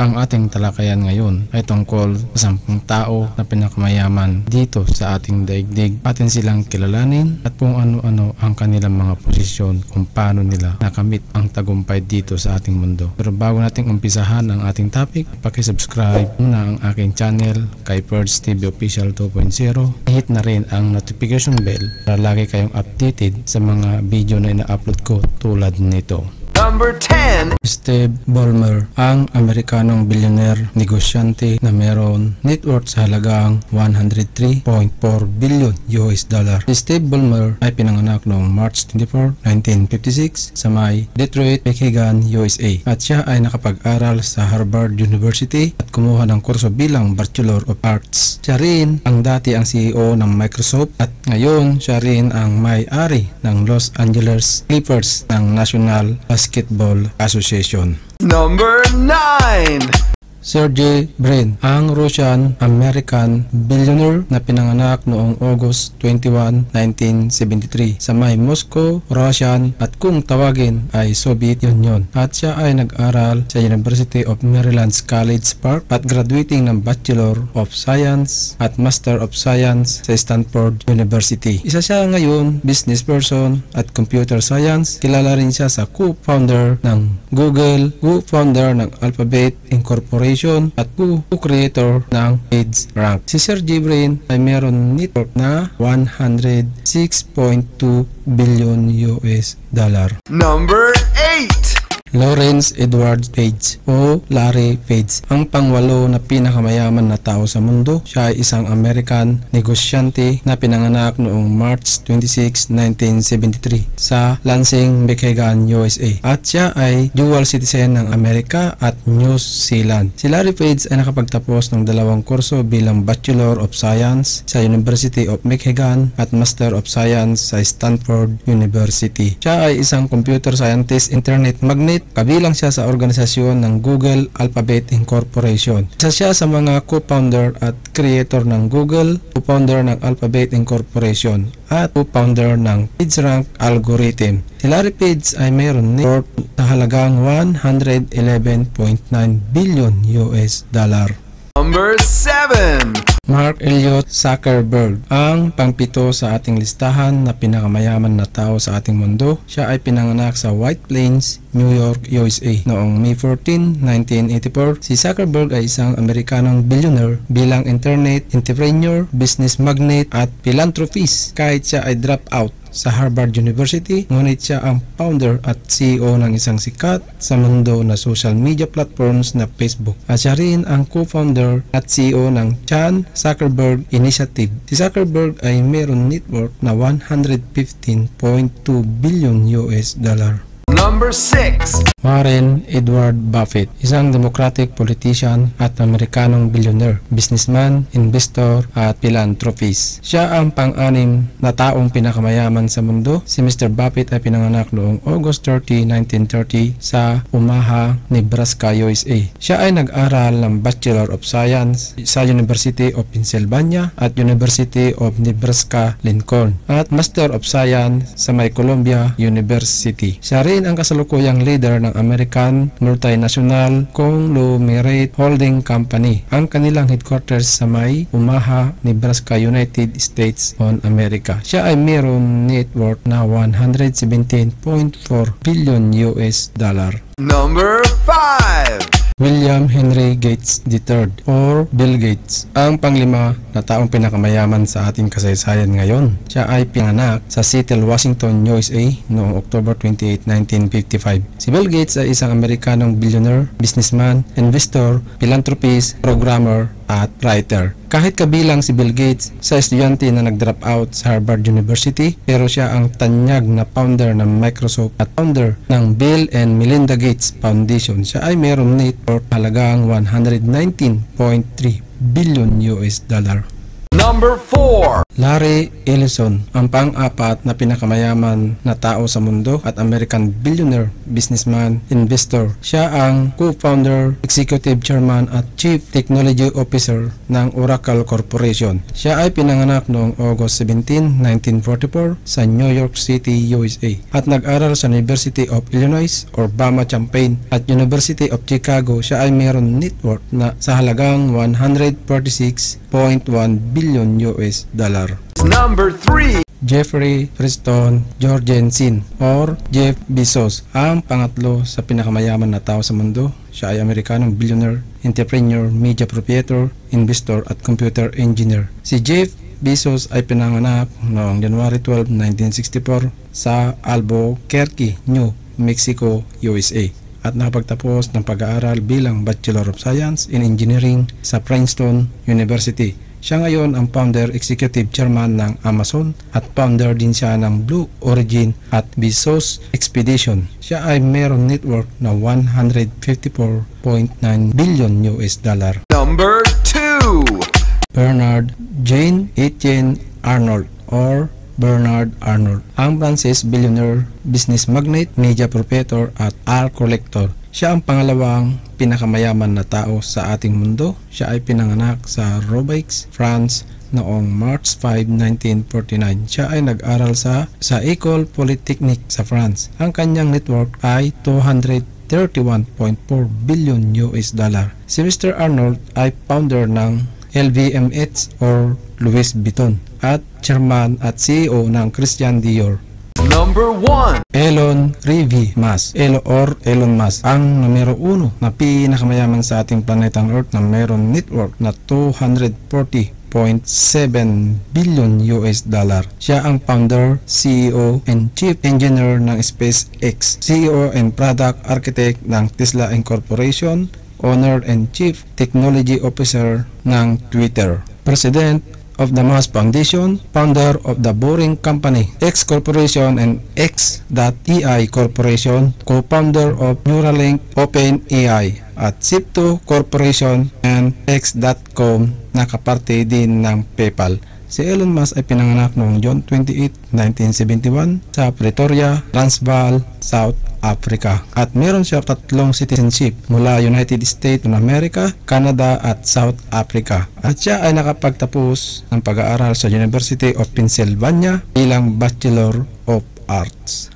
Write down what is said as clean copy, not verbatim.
Ang ating talakayan ngayon ay tungkol sa 10 tao na pinakamayaman dito sa ating daigdig. Atin silang kilalanin at kung ano-ano ang kanilang mga posisyon kung paano nila nakamit ang tagumpay dito sa ating mundo. Pero bago natin umpisahan ang ating topic, paki-subscribe muna ang aking channel kay Perds TV Official 2.0. Hit na rin ang notification bell para lagi kayong updated sa mga video na ina-upload ko tulad nito. Number 10. Steve Ballmer, ang Amerikanong bilyonero negosyante na meron net worth sa halagang 103.4 billion US dollar. Si Steve Ballmer ay pinanganak noong March 24, 1956 sa may Detroit, Michigan, USA at siya ay nakapag-aral sa Harvard University at kumuha ng kurso bilang Bachelor of Arts. Siya rin ang dati ang CEO ng Microsoft at ngayon siya rin ang may-ari ng Los Angeles Clippers ng National Basketball Association. Number 9. Sergey Brin, ang Russian-American billionaire na pinanganak noong August 21, 1973 sa may Moscow, Russian at kung tawagin ay Soviet Union. At siya ay nag-aral sa University of Maryland's College Park at graduating ng Bachelor of Science at Master of Science sa Stanford University. Isa siya ngayon business person at computer science. Kilala rin siya sa co-founder ng Google, co-founder ng Alphabet Incorporated at co-creator ng PageRank. Si Sergey Brin ay meron net worth na 106.2 billion US dollar. Number 8. Lawrence Edward Page o Larry Page, ang pangwalo na pinakamayaman na tao sa mundo. Siya ay isang American negosyante na pinanganak noong March 26, 1973 sa Lansing, Michigan, USA at siya ay dual citizen ng Amerika at New Zealand. Si Larry Page ay nakapagtapos ng 2 kurso bilang Bachelor of Science sa University of Michigan at Master of Science sa Stanford University. Siya ay isang computer scientist, internet magnate. Kabilang siya sa organisasyon ng Google Alphabet Incorporation. Isa siya sa mga co-founder at creator ng Google, co-founder ng Alphabet Incorporation at co-founder ng PageRank algorithm. Si Larry Page ay mayroon net worth sa halagang 111.9 billion US dollar. Number 7. Mark Elliott Zuckerberg, ang pangpito sa ating listahan na pinakamayaman na tao sa ating mundo. Siya ay pinanganak sa White Plains, New York, USA noong May 14, 1984. Si Zuckerberg ay isang Amerikanong billionaire bilang internet entrepreneur, business magnate at philanthropist. Kahit siya ay drop out sa Harvard University, ngunit siya ang founder at CEO ng isang sikat sa mundo na social media platforms na Facebook. At siya rin ang co-founder at CEO ng Chan Zuckerberg Initiative. Si Zuckerberg ay mayroon net worth na 115.2 billion US dollar. Number 6. Warren Edward Buffett, isang Democratic politician at Amerikanong billionaire, businessman, investor at philanthropist. Siya ang pang-anim na taong pinakamayaman sa mundo. Si Mr. Buffett ay pinanganak noong August 30, 1930 sa Omaha, Nebraska, USA. Siya ay nag-aral ng Bachelor of Science sa University of Pennsylvania at University of Nebraska, Lincoln at Master of Science sa may Columbia University. Siya rin ang kasalukuyang leader ng American Multinational Conglomerate Holding Company. Ang kanilang headquarters sa may Omaha, Nebraska, United States on America. Siya ay mayroon net worth na 117.4 billion US dollar. Number 5. William Henry Gates III or Bill Gates, ang panglima na taong pinakamayaman sa ating kasaysayan ngayon. Siya ay pinanganak sa Seattle, Washington, USA noong October 28, 1955. Si Bill Gates ay isang Amerikanong billionaire, businessman, investor, philanthropist, programmer at writer. Kahit kabilang si Bill Gates sa estudyante na nag-drop out sa Harvard University, pero siya ang tanyag na founder ng Microsoft at founder ng Bill and Melinda Gates Foundation. Siya ay mayroong net worth halagang 119.3 billion US dollar. Number 4. Larry Ellison, ang pang-apat na pinakamayaman na tao sa mundo at American billionaire, businessman, investor. Siya ang co-founder, executive chairman at chief technology officer ng Oracle Corporation. Siya ay pinanganak noong August 17, 1944 sa New York City, USA at nag-aral sa University of Illinois, Urbana-Champaign at University of Chicago. Siya ay mayroon net worth na sa halagang 146.1 billion US dollar. Number 3. Jeffrey Preston Jorgensen or Jeff Bezos, ang pangatlo sa pinakamayaman na tao sa mundo. Siya ay Amerikanong billionaire, entrepreneur, media proprietor, investor at computer engineer. Si Jeff Bezos ay pinanganak noong January 12, 1964 sa Albuquerque, New Mexico, USA at nakapagtapos ng pag-aaral bilang Bachelor of Science in Engineering sa Princeton University. Siya ngayon ang founder executive chairman ng Amazon at founder din siya ng Blue Origin at Bezos Expedition. Siya ay mayroong net worth na 154.9 billion US dollar. Number 2. Bernard Jane Etienne Arnold or Bernard Arnold, ang Francis billionaire, business magnate, media proprietor at art collector. Siya ang pangalawang pinakamayaman na tao sa ating mundo. Siya ay pinanganak sa Roubaix, France noong March 5, 1949. Siya ay nag-aral sa École Polytechnique sa France. Ang kanyang net worth ay 231.4 billion US dollar. Si Mr. Arnold ay founder ng LVMH or Louis Vuitton at chairman at CEO ng Christian Dior. Number 1. Elon Musk, ang numero 1 na pinakamayaman sa ating planetang Earth na mayroon net worth na 240.7 billion US dollar. Siya ang founder, CEO, and chief engineer ng SpaceX, CEO and product architect ng Tesla Incorporation, owner and chief technology officer ng Twitter, president of the Musk Foundation, founder of the Boring Company, X Corporation and X.AI Corporation, co-founder of Neuralink, OpenAI at Zip2 Corporation and X.com na kaparte din ng PayPal. Si Elon Musk ay pinanganak noong June 28, 1971 sa Pretoria, Transvaal, South Africa at meron siya 3 citizenship mula United States of America, Canada at South Africa at siya ay nakapagtapos ng pag-aaral sa University of Pennsylvania bilang Bachelor of Arts.